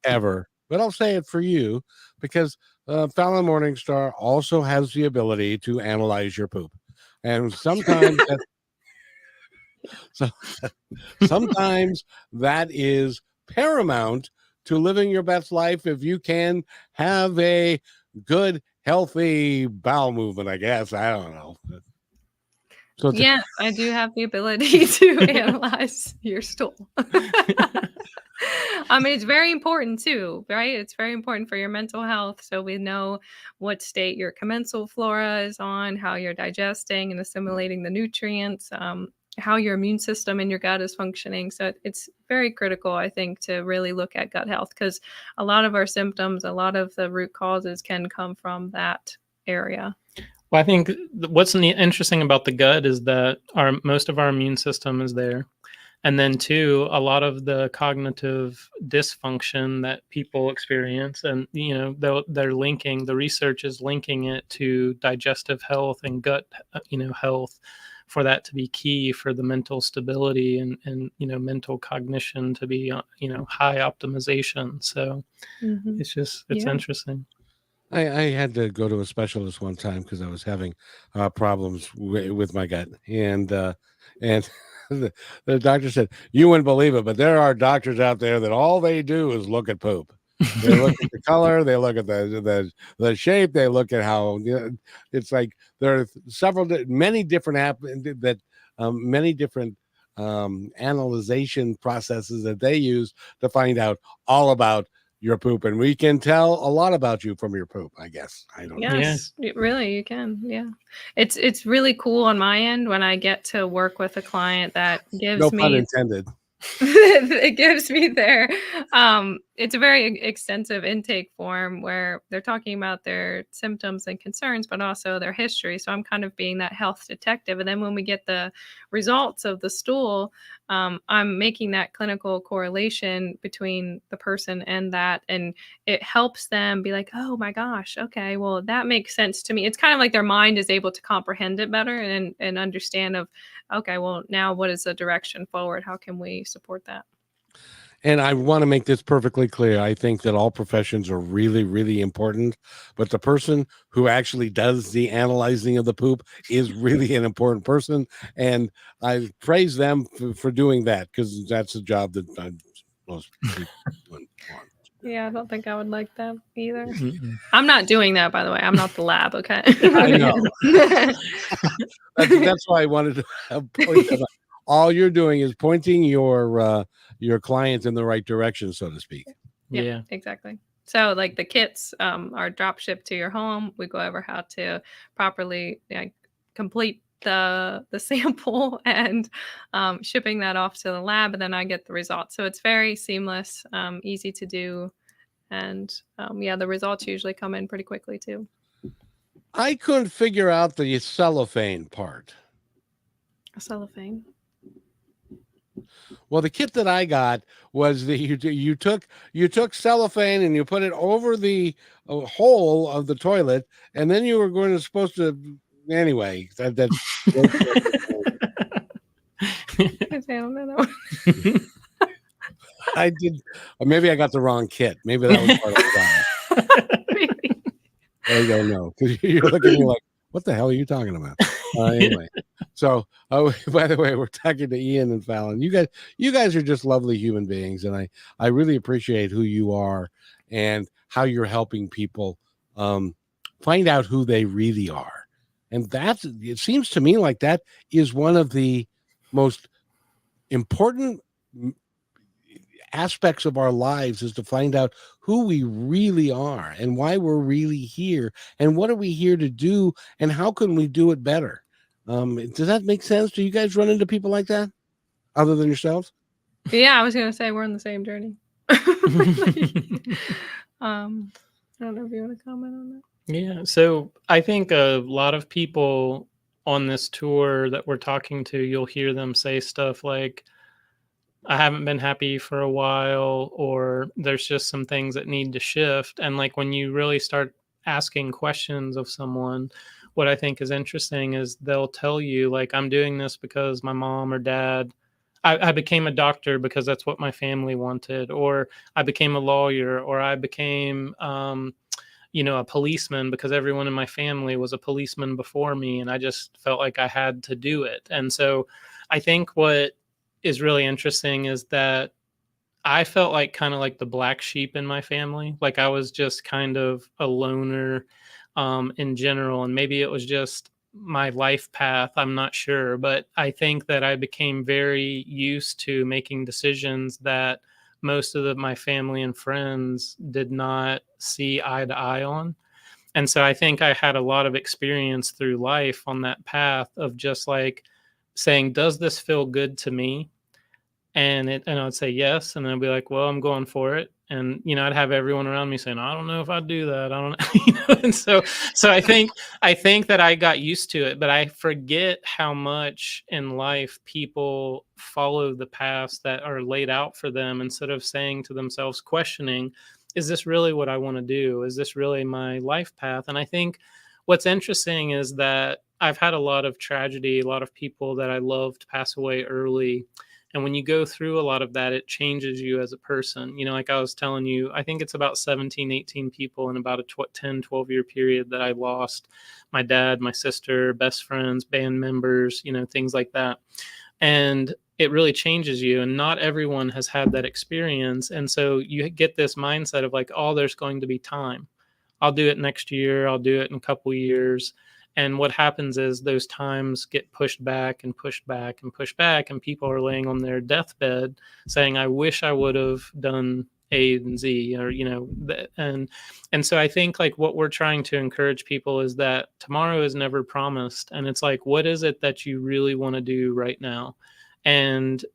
ever, but I'll say it for you because Falyn Morningstar also has the ability to analyze your poop. And sometimes sometimes that is paramount to living your best life if you can have a good, healthy bowel movement, I guess. I don't know. So Yes, I do have the ability to analyze your stool. I mean, it's very important too, right? It's very important for your mental health. So we know what state your commensal flora is on, how you're digesting and assimilating the nutrients, how your immune system in your gut is functioning. So it's very critical, I think, to really look at gut health because a lot of our symptoms, a lot of the root causes can come from that area. Well, I think what's interesting about the gut is that most of our immune system is there. And then too, a lot of the cognitive dysfunction that people experience, and you know, they're linking, the research is linking it to digestive health and gut, health, for that to be key for the mental stability and mental cognition to be high optimization. So it's interesting. I had to go to a specialist one time because I was having problems with my gut, and the doctor said, "You wouldn't believe it, but there are doctors out there that all they do is look at poop. They look at the color, they look at the shape, they look at how it's like there are many different analyzation processes that they use to find out all about your poop, and we can tell a lot about you from your poop, I guess. I don't know. Yes, really, you can. Yeah. It's really cool on my end when I get to work with a client that gives No me pun intended. it gives me their it's a very extensive intake form where they're talking about their symptoms and concerns, but also their history. So I'm kind of being that health detective. And then when we get the results of the stool, I'm making that clinical correlation between the person and that, and it helps them be like, oh my gosh, okay, well, that makes sense to me. It's kind of like their mind is able to comprehend it better and understand of, okay, well, now what is the direction forward? How can we support that? And I want to make this perfectly clear. I think that all professions are really, really important, but the person who actually does the analyzing of the poop is really an important person. And I praise them for doing that, because that's a job that most people wouldn't want. Yeah, I don't think I would like that either. Mm-mm. I'm not doing that, by the way. I'm not the lab, okay? I know. That's why I wanted to point that out. All you're doing is pointing your clients in the right direction, so to speak. Yeah. Exactly. So like the kits are drop shipped to your home. We go over how to properly complete the sample and shipping that off to the lab, and then I get the results. So it's very seamless, easy to do, and the results usually come in pretty quickly too. I couldn't figure out the cellophane part. Cellophane. Well, the kit that I got was that you took cellophane and you put it over the hole of the toilet, and then you were supposed to anyway. That's I did. Or maybe I got the wrong kit. Maybe that was part of the problem. I don't know, because you're looking at me like, what the hell are you talking about? Anyway, so by the way, we're talking to Ian and Falyn. You guys are just lovely human beings, and I really appreciate who you are and how you're helping people find out who they really are. And it seems to me like that is one of the most important aspects of our lives, is to find out who we really are and why we're really here and what are we here to do and how can we do it better. Does that make sense? Do you guys run into people like that other than yourselves? Yeah, I was gonna say we're on the same journey. I don't know if you want to comment on that. Yeah. So I think a lot of people on this tour that we're talking to, you'll hear them say stuff like, I haven't been happy for a while, or there's just some things that need to shift. And like when you really start asking questions of someone, what I think is interesting is they'll tell you, like, I'm doing this because my mom or dad, I became a doctor because that's what my family wanted, or I became a lawyer, or I became, a policeman because everyone in my family was a policeman before me. And I just felt like I had to do it. And so I think what is really interesting is that I felt like kind of like the black sheep in my family. Like I was just kind of a loner in general. And maybe it was just my life path. I'm not sure. But I think that I became very used to making decisions that most of my family and friends did not see eye to eye on. And so I think I had a lot of experience through life on that path of just like saying, does this feel good to me? And I'd say yes. And I'd be like, well, I'm going for it. And, I'd have everyone around me saying, I don't know if I'd do that. I don't know. And so I think that I got used to it, but I forget how much in life people follow the paths that are laid out for them instead of saying to themselves, questioning, is this really what I want to do? Is this really my life path? And I think what's interesting is that I've had a lot of tragedy, a lot of people that I loved pass away early. And when you go through a lot of that, it changes you as a person. Like I was telling you, I think it's about 17, 18 people in about a 10, 12-year period that I lost. My dad, my sister, best friends, band members, things like that. And it really changes you. And not everyone has had that experience. And so you get this mindset of like, oh, there's going to be time. I'll do it next year. I'll do it in a couple years. And what happens is those times get pushed back and pushed back and pushed back. And people are laying on their deathbed saying, I wish I would have done A and Z, or, and so I think like what we're trying to encourage people is that tomorrow is never promised. And it's like, what is it that you really want to do right now? And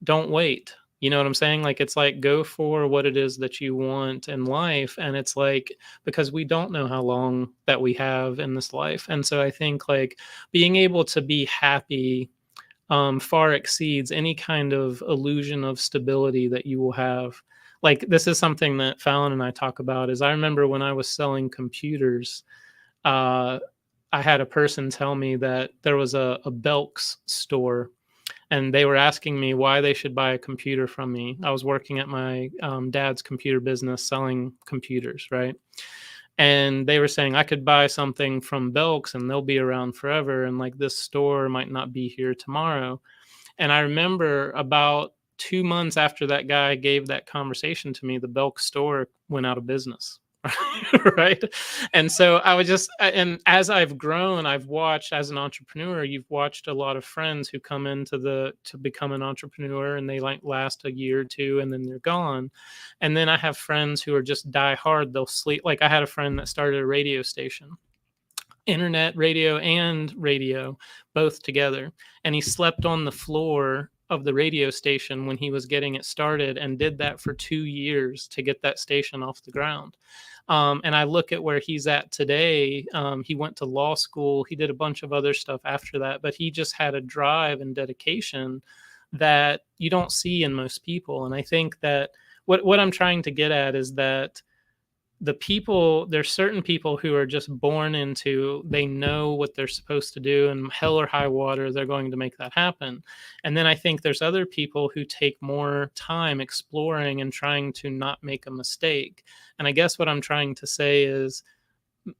don't wait. You know what I'm saying? Like, it's like, go for what it is that you want in life. And it's like, because we don't know how long that we have in this life. And so I think like being able to be happy far exceeds any kind of illusion of stability that you will have. Like, this is something that Falyn and I talk about. Is I remember when I was selling computers, I had a person tell me that there was a Belk's store, and they were asking me why they should buy a computer from me. I was working at my dad's computer business selling computers, right? And they were saying I could buy something from Belk's and they'll be around forever, and like this store might not be here tomorrow. And I remember about 2 months after that guy gave that conversation to me, the Belk store went out of business. Right. And so I was just, and as I've grown, I've watched, as an entrepreneur, you've watched a lot of friends who come to become an entrepreneur, and they like last a year or two and then they're gone. And then I have friends who are just die hard. They'll sleep. Like, I had a friend that started a radio station, internet radio and radio, both together. And he slept on the floor of the radio station when he was getting it started, and did that for 2 years to get that station off the ground. And I look at where he's at today. He went to law school. He did a bunch of other stuff after that, but he just had a drive and dedication that you don't see in most people. And I think that what I'm trying to get at is that there's certain people who are just born into, they know what they're supposed to do, and hell or high water, they're going to make that happen. And then I think there's other people who take more time exploring and trying to not make a mistake. And I guess what I'm trying to say is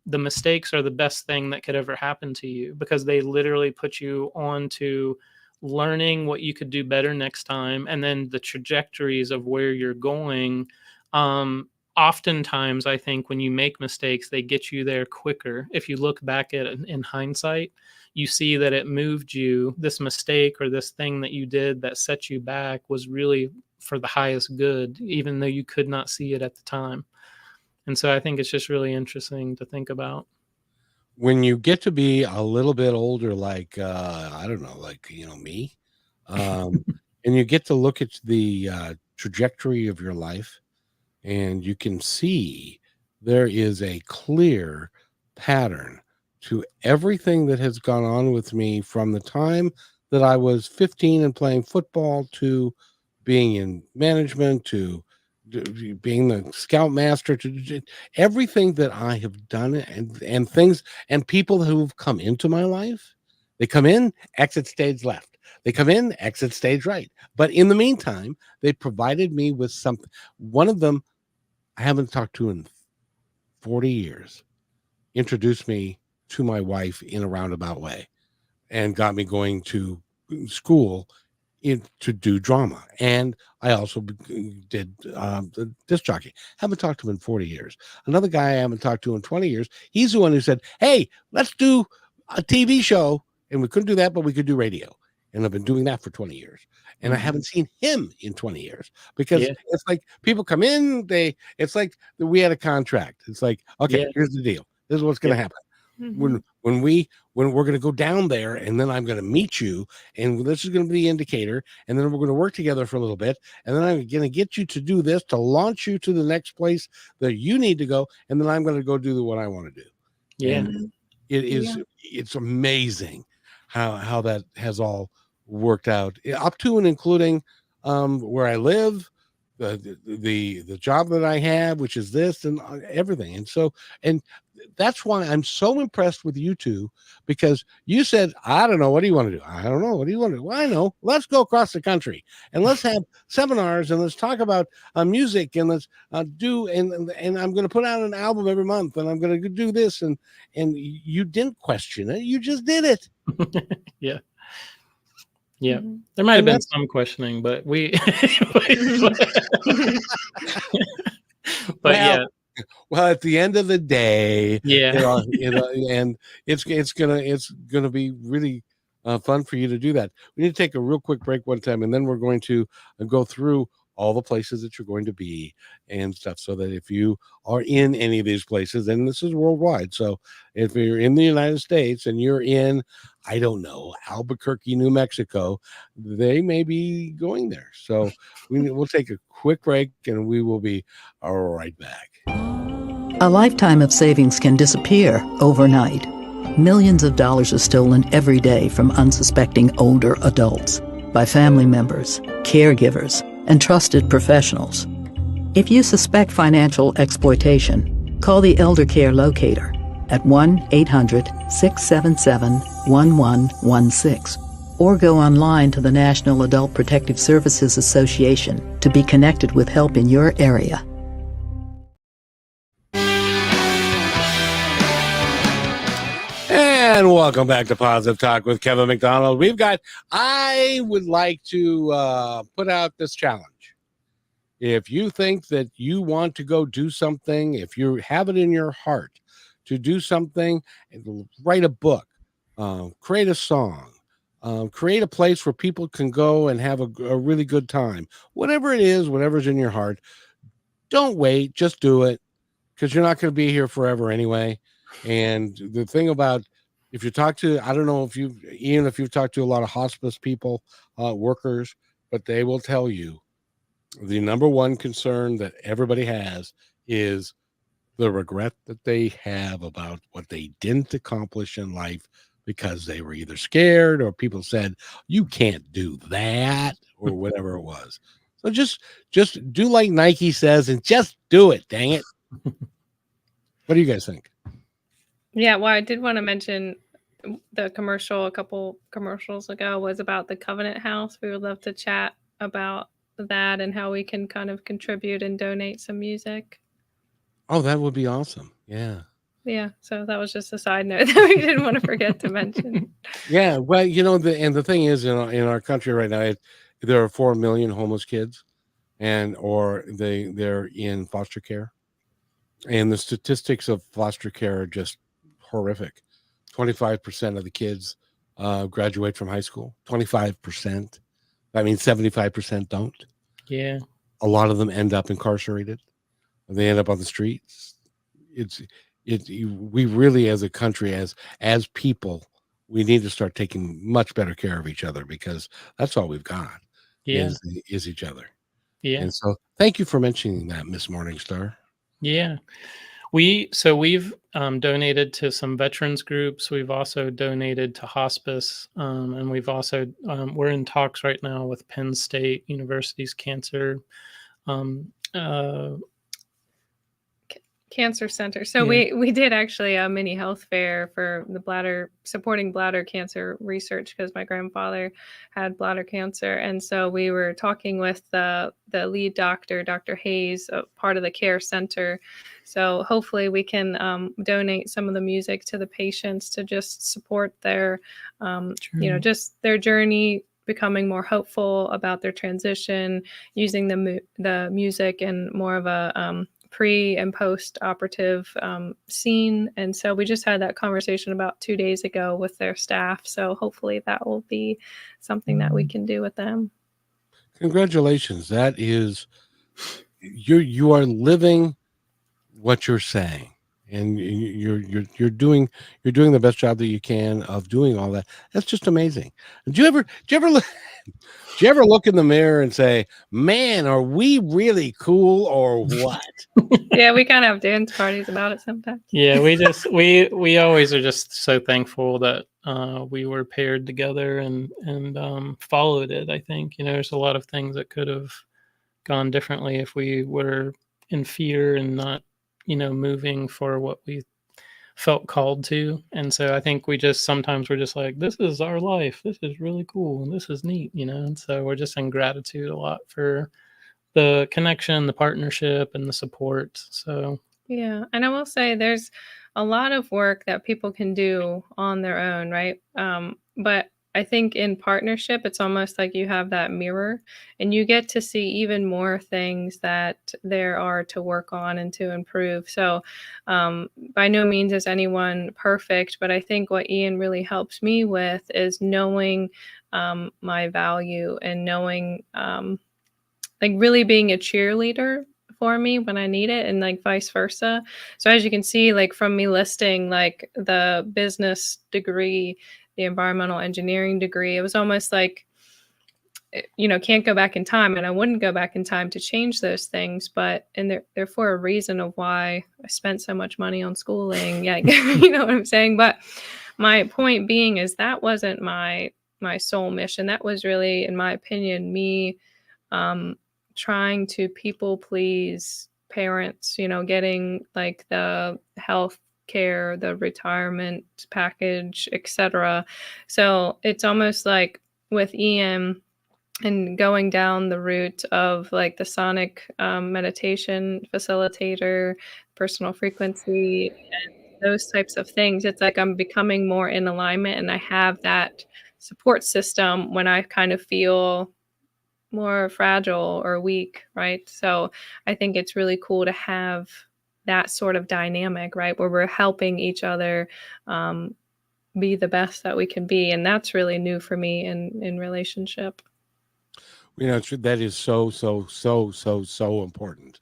the mistakes are the best thing that could ever happen to you, because they literally put you on to learning what you could do better next time. And then the trajectories of where you're going, oftentimes, I think when you make mistakes, they get you there quicker. If you look back at it in hindsight, you see that it moved you. This mistake or this thing that you did that set you back was really for the highest good, even though you could not see it at the time. And so I think it's just really interesting to think about. When you get to be a little bit older, like, I don't know, like, me, and you get to look at the trajectory of your life, and you can see there is a clear pattern to everything that has gone on with me from the time that I was 15 and playing football, to being in management, to being the scoutmaster, to everything that I have done, and things and people who've come into my life. They come in, exit stage left. They come in, exit stage right. But in the meantime, they provided me with something. One of them I haven't talked to in 40 years, introduced me to my wife in a roundabout way, and got me going to school to do drama. And I also did the disc jockey. Haven't talked to him in 40 years. Another guy I haven't talked to in 20 years, he's the one who said, hey, let's do a TV show. And we couldn't do that, but we could do radio. And I've been doing that for 20 years. And I haven't seen him in 20 years, because it's like people come in, it's like we had a contract. It's like, okay, here's the deal. This is what's going to happen. Mm-hmm. When we're going to go down there, and then I'm going to meet you, and this is going to be the indicator, and then we're going to work together for a little bit, and then I'm going to get you to do this to launch you to the next place that you need to go, and then I'm going to go do what I want to do. Yeah. And it's amazing how that has all worked out, up to and including where I live, the job that I have, which is this, and everything. And so, and that's why I'm so impressed with you two, because you said, I don't know, what do you want to do? I don't know, what do you want to do? Well, I know, let's go across the country and let's have seminars, and let's talk about music, and let's do, and I'm going to put out an album every month, and I'm going to do this, and you didn't question it, you just did it. Yeah. Yeah, there might have been some questioning, but we. But well, at the end of the day, and it's gonna be really fun for you to do that. We need to take a real quick break one time, and then we're going to go through all the places that you're going to be and stuff, so that if you are in any of these places, and this is worldwide, so if you're in the United States and you're in, I don't know, Albuquerque, New Mexico, they may be going there. So we'll take a quick break and we will be right back. A lifetime of savings can disappear overnight. Millions of dollars are stolen every day from unsuspecting older adults by family members, caregivers, and trusted professionals. If you suspect financial exploitation, call the Elder Care Locator at 1-800-677-1116 or go online to the National Adult Protective Services Association to be connected with help in your area. And welcome back to Positive Talk with Kevin McDonald. I would like to put out this challenge. If you think that you want to go do something, if you have it in your heart to do something, write a book, create a song, create a place where people can go and have a really good time. Whatever it is, whatever's in your heart, don't wait, just do it, because you're not going to be here forever anyway. And the thing about, if you talk to, I don't know if you've talked to a lot of hospice people, workers, but they will tell you the number one concern that everybody has is the regret that they have about what they didn't accomplish in life because they were either scared or people said, you can't do that, or whatever it was. So just do like Nike says and just do it, dang it. What do you guys think? Yeah, well, I did want to mention the commercial a couple commercials ago was about the Covenant House. We would love to chat about that and how we can kind of contribute and donate some music. Oh, that would be awesome. Yeah. Yeah, so that was just a side note that we didn't want to forget to mention. Yeah, well, the thing is, in our country right now, there are 4 million homeless kids, or they're in foster care, and the statistics of foster care are just horrific. 25% of the kids graduate from high school. 25%. That means 75% don't. Yeah. A lot of them end up incarcerated. They end up on the streets. We really, as a country, as people, we need to start taking much better care of each other, because that's all we've got. Yeah. is each other. Yeah. And so thank you for mentioning that, Miss Morningstar. Yeah. We've donated to some veterans groups. We've also donated to hospice, and we've also we're in talks right now with Penn State University's cancer Cancer Center. So we did actually a mini health fair for the supporting bladder cancer research, because my grandfather had bladder cancer. And so we were talking with the lead doctor, Dr. Hayes, part of the care center. So hopefully we can donate some of the music to the patients to just support their, just their journey, becoming more hopeful about their transition, using the music in more of a pre and post operative scene. And so we just had that conversation about 2 days ago with their staff. So hopefully that will be something that we can do with them. Congratulations. That is, you are living what you're saying, and you're doing the best job that you can of doing all that. That's just amazing. Did you ever look in the mirror and say, man, are we really cool or what? Yeah, we kind of have dance parties about it sometimes. Yeah, we always are just so thankful that we were paired together and followed it. I think, there's a lot of things that could have gone differently if we were in fear and not, moving for what we felt called to. And so I think sometimes we're just like, this is our life. This is really cool. And this is neat, and so we're just in gratitude a lot for the connection, the partnership, and the support. So yeah, and I will say there's a lot of work that people can do on their own, right? But I think in partnership, it's almost like you have that mirror and you get to see even more things that there are to work on and to improve. So by no means is anyone perfect, but I think what Ian really helps me with is knowing my value and knowing like really being a cheerleader for me when I need it, and like vice versa. So as you can see, like from me listing like the business degree, the environmental engineering degree, it was almost like, can't go back in time, and I wouldn't go back in time to change those things, but and they're for a reason of why I spent so much money on schooling. Yeah, you know what I'm saying? But my point being is that wasn't my sole mission. That was really, in my opinion, me um trying to people please parents, getting like the health care, the retirement package, etc. So it's almost like with EM and going down the route of like the sonic meditation facilitator, personal frequency, and those types of things, it's like I'm becoming more in alignment, and I have that support system when I kind of feel more fragile or weak, right? So I think it's really cool to have that sort of dynamic, right, where we're helping each other um, be the best that we can be, and that's really new for me in relationship. That is so important,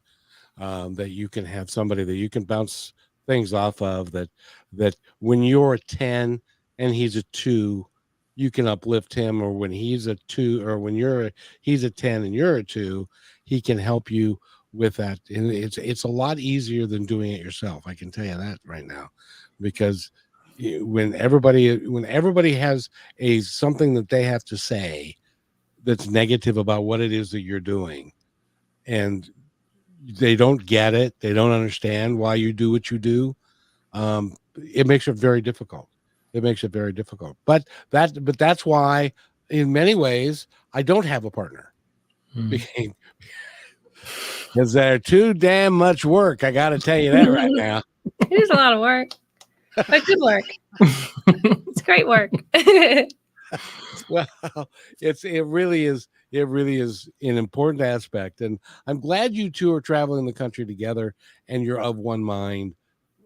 that you can have somebody that you can bounce things off of, that when you're a 10 and he's a 2, you can uplift him, or when he's a 2, or when he's a 10 and you're a 2, he can help you with that. And it's a lot easier than doing it yourself, I can tell you that right now, because when everybody has something that they have to say that's negative about what it is that you're doing, and they don't get it, they don't understand why you do what you do, it makes it very difficult. But that's why in many ways I don't have a partner, because they're too damn much work. I got to tell you that right now. It is a lot of work, but good work. It's great work. Well, it really is an important aspect, and I'm glad you two are traveling the country together and you're of one mind.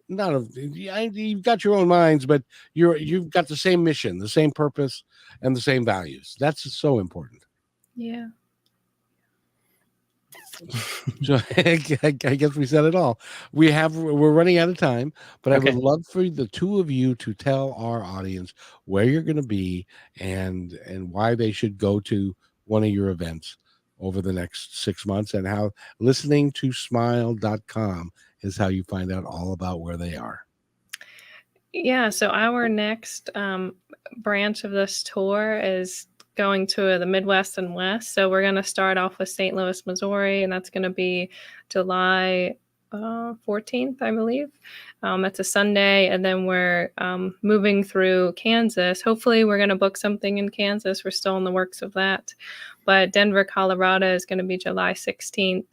You've got your own minds, but you've got the same mission, the same purpose, and the same values. That's so important. Yeah. So I guess we said it all. We're running out of time, but I would love for the two of you to tell our audience where you're going to be and why they should go to one of your events over the next 6 months, and how listening to smile.com is how you find out all about where they are. Yeah, so our next branch of this tour is going to the Midwest and West. So we're going to start off with St. Louis, Missouri, and that's going to be July 14th, I believe. It's a Sunday, and then we're moving through Kansas. Hopefully we're going to book something in Kansas. We're still in the works of that. But Denver, Colorado is going to be July 16th.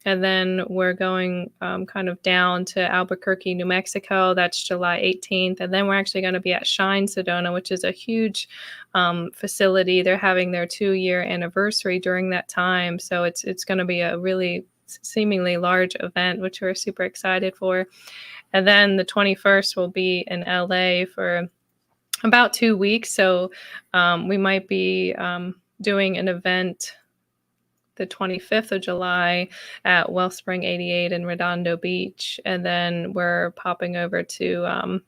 And then we're going kind of down to Albuquerque, New Mexico. That's July 18th. And then we're actually going to be at Shine Sedona, which is a huge facility. They're having their 2-year anniversary during that time. So it's going to be a really seemingly large event, which we're super excited for. And then the 21st will be in LA for about 2 weeks. So we might be doing an event the 25th of July at Wellspring 88 in Redondo Beach. And then we're popping over to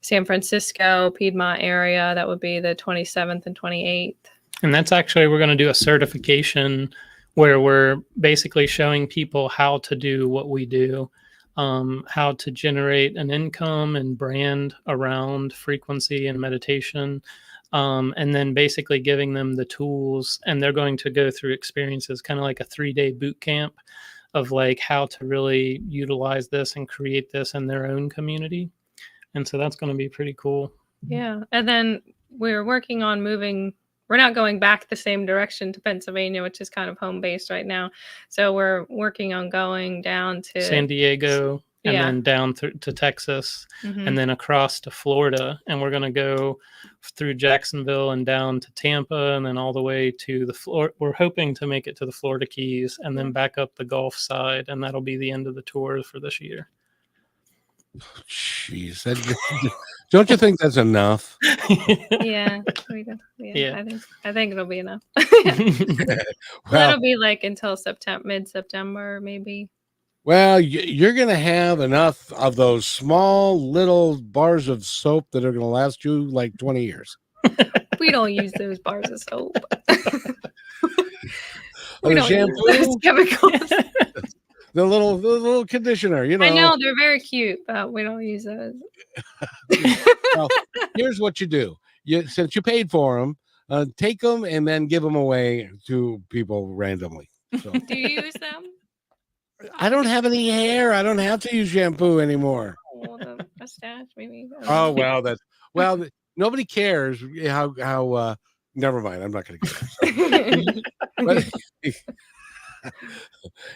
San Francisco, Piedmont area. That would be the 27th and 28th. And that's actually, we're going to do a certification where we're basically showing people how to do what we do, how to generate an income and brand around frequency and meditation. And then basically giving them the tools, and they're going to go through experiences, kind of like a 3-day boot camp of like how to really utilize this and create this in their own community. And so that's going to be pretty cool. Yeah. And then we're working on moving. We're not going back the same direction to Pennsylvania, which is kind of home based right now. So we're working on going down to San Diego, and then down to Texas, and then across to Florida. And we're going to go through Jacksonville and down to Tampa, and then all the way to the Florida. We're hoping to make it to the Florida Keys, and then back up the Gulf side. And that'll be the end of the tour for this year. Jeez, don't you think that's enough? Yeah, we do. Yeah. I think it'll be enough. Well, That'll be like until mid-September, maybe. well, you're going to have enough of those small little bars of soap that are going to last you like 20 years. We don't use those bars of soap. The We don't use those chemicals. the little conditioner, I know they're very cute, but we don't use those. Well, here's what you do. Since you paid for them, take them and then give them away to people randomly. So, Do you use them? I don't have any hair. I don't have to use shampoo anymore. Oh, the mustache, maybe. Oh, well, nobody cares how never mind. I'm not going to get but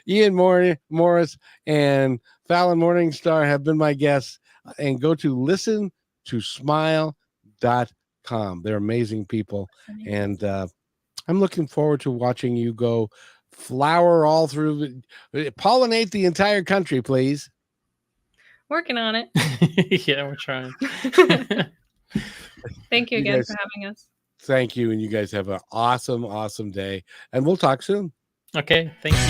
Ian Morris and Falyn Morningstar have been my guests, and go to listentosmile.com. They're amazing people, and I'm looking forward to watching you go flower all through, pollinate the entire country, please. Working on it. Yeah, we're trying. Thank you You again guys- for having us. Thank you, and you guys have an awesome day, and we'll talk soon. Okay, thank you.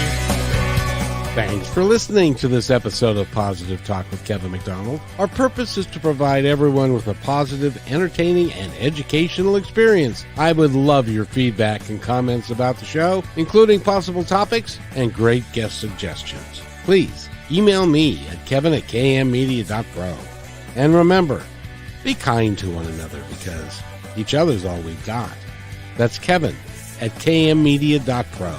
Thanks for listening to this episode of Positive Talk with Kevin McDonald. Our purpose is to provide everyone with a positive, entertaining, and educational experience. I would love your feedback and comments about the show, including possible topics and great guest suggestions. Please email me at kevin@kmmedia.pro. And remember, be kind to one another because each other's all we've got. That's Kevin@kmmedia.pro.